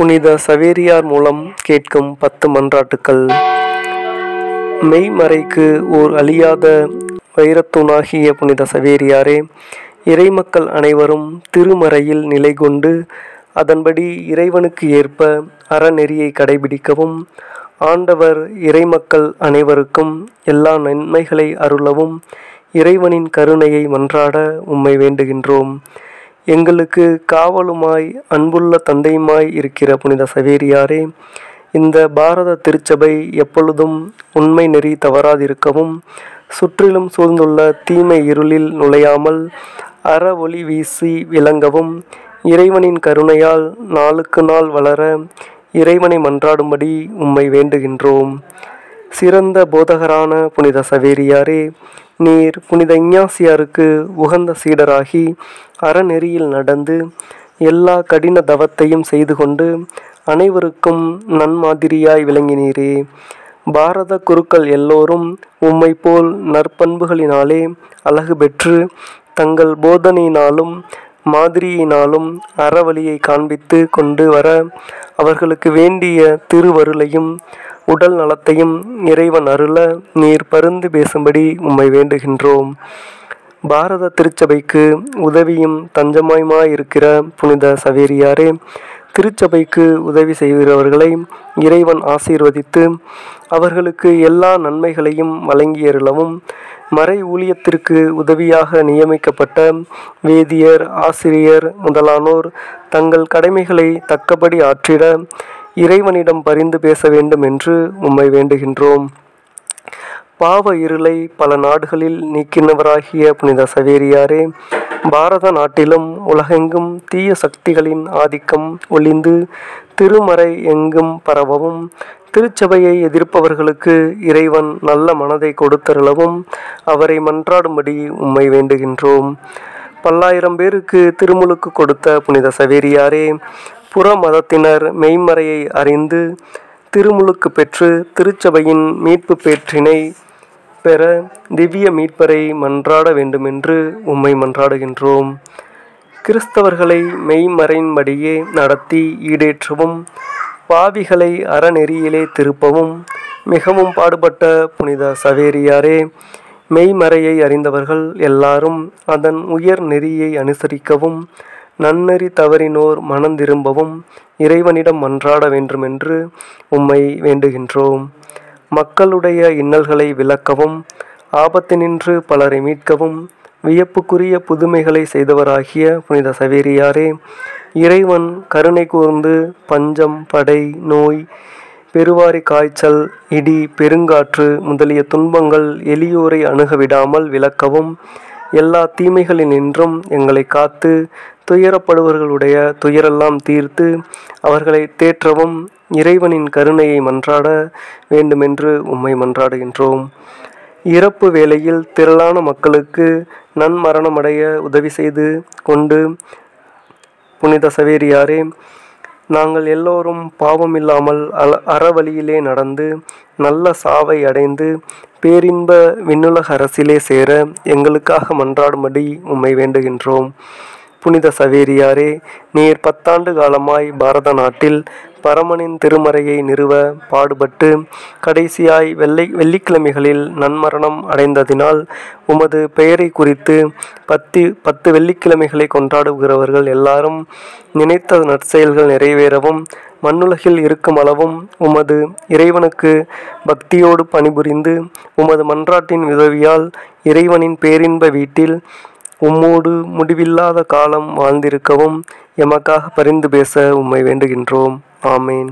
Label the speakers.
Speaker 1: புனித சவேரியார் மூலம் கேட்கும் 10 மன்றாட்டுக்கள். மெய்மறைக்கு ஓர் அழியாத வைரத்தூணாகிய புனித சவேரியாரே, இறைமக்கள் அனைவரும் திருமறையில் நிலை கொண்டு அதன்படி இறைவனுக்கு ஏற்ப அறநெறியை கடைபிடிக்கவும், ஆண்டவர் இறைமக்கள் அனைவருக்கும் எல்லா நன்மைகளை அருளவும் இறைவனின் கருணையை மன்றாட உம்மை வேண்டுகின்றோம். எங்களுக்கு காவலுமாய் அன்புள்ள தந்தையுமாய் இருக்கிற புனித சவேரியாரே, இந்த பாரத திருச்சபை எப்பொழுதும் உண்மை நெறி தவறாதிருக்கவும், சுற்றிலும் சூழ்ந்துள்ள தீமை இருளில் நுழையாமல் அற ஒளி வீசி விளங்கவும், இறைவனின் கருணையால் நாளுக்கு நாள் வளர இறைவனை மன்றாடும்படி உம்மை வேண்டுகின்றோம். சிறந்த போதகரான புனித சவேரியாரே, நீர் புனித இஞ்ஞாசியாருக்கு உகந்த சீடராகி அறநெறியில் நடந்து எல்லா கடின தவத்தையும் செய்து கொண்டு அனைவருக்கும் நன்மாதிரியாய் விளங்கினீரே. பாரத குருக்கள் எல்லோரும் உம்மை போல் நற்பண்புகளினாலே அழகு பெற்று தங்கள் போதனையினாலும் மாதிரியினாலும் அறவழியை காண்பித்து கொண்டு வர அவர்களுக்கு வேண்டிய திருவருளையும் உடல் நலத்தையும் இறைவன் அருள நீர் பரிந்து பேசும்படி உம்மை வேண்டுகின்றோம். பாரத திருச்சபைக்கு உதவியும் தஞ்சமாயிருக்கிற புனித சவேரியாரே, திருச்சபைக்கு உதவி செய்கிறவர்களை இறைவன் ஆசீர்வதித்து அவர்களுக்கு எல்லா நன்மைகளையும் வழங்கியருளவும், மறை ஊழியத்திற்கு உதவியாக நியமிக்கப்பட்ட வேதியர், ஆசிரியர் முதலானோர் தங்கள் கடமைகளை தக்கபடி ஆற்றிட இறைவனிடம் பரிந்து பேச வேண்டும் என்று உம்மை வேண்டுகின்றோம். பாவ இருளை பல நாடுகளில் நீக்கினவராகிய புனித சவேரியாரே, பாரத நாட்டிலும் உலகெங்கும் தீய சக்திகளின் ஆதிக்கம் ஒழிந்து திருமறை எங்கும் பரவவும், திருச்சபையை எதிர்ப்பவர்களுக்கு இறைவன் நல்ல மனதை கொடுத்தருளவும் அவரை மன்றாடும்படி உம்மை வேண்டுகின்றோம். பல்லாயிரம் பேருக்கு திருமுழுக்கு கொடுத்த புனித சவேரியாரே, புற மதத்தினர் மெய்மறையை அறிந்து திருமுழுக்கு பெற்று திருச்சபையின் மீட்பு பேற்றினை பெற திவ்ய மீட்பரை மன்றாட வேண்டுமென்று உம்மை மன்றாடுகின்றோம். கிறிஸ்தவர்களை மெய்மறையின்படியே நடத்தி ஈடேற்றவும், பாவிகளை அறநெறியிலே திருப்பவும் மிகவும் பாடுபட்ட புனித சவேரியாரே, மெய்மறையை அறிந்தவர்கள் எல்லாரும் அதன் உயர் நெறியை அனுசரிக்கவும், நன்னெறி தவறினோர் மனந்திரும்பவும் இறைவனிடம் மன்றாட வேண்டுமென்று உம்மை வேண்டுகின்றோம். மக்களுடைய இன்னல்களை விலக்கவும், ஆபத்தினின்று பலரை மீட்கவும் வியப்புக்குரிய புதுமைகளை செய்தவராகிய புனித சவேரியாரே, இறைவன் கருணை கூர்ந்து பஞ்சம், படை, நோய், பெருவாரி காய்ச்சல், இடி, பெருங்காற்று முதலிய துன்பங்கள் எளியோரை அணுகவிடாமல் விலக்கவும், எல்லா தீமைகளினின்றும் எங்களை காத்து துயரப்படுவர்களுடைய துயரெல்லாம் தீர்த்து அவர்களை தேற்றவும் இறைவனின் கருணையை மன்றாட வேண்டுமென்று உம்மை மன்றாடுகின்றோம். இறப்பு வேளையில் திரளான மக்களுக்கு நன்மரணமடைய உதவி செய்து கொண்டு புனித சவேரியாரே, நாங்கள் எல்லோரும் பாவமில்லாமல் அறவழியிலே நடந்து நல்ல சாவை அடைந்து பேரின்ப விண்ணுலக அரசிலே சேர எங்களுக்காக மன்றாடும்படி உம்மை வேண்டுகின்றோம். புனித சவேரியாரே, நீர் 10 ஆண்டு காலமாய் பாரத நாட்டில் பரமனின் திருமறையை நிறுவ பாடுபட்டு கடைசியாய் வெள்ளிக்கிழமைகளில் நன்மரணம் அடைந்ததினால் உமது பெயரை குறித்து 10 வெள்ளிக்கிழமைகளை கொண்டாடுகிறவர்கள் எல்லாரும் நினைத்த நற்செயல்கள் நிறைவேறவும், மண்ணுலகில் இருக்கும் அளவும் உமது இறைவனுக்கு பக்தியோடு பணிபுரிந்து உமது மன்றாட்டின் உதவியால் இறைவனின் பேரின்ப வீட்டில் உம்மோடு முடிவில்லாத காலம் வாழ்ந்திருக்கவும் எமக்காக பரிந்து பேச உம்மை வேண்டுகின்றோம். ஆமேன்.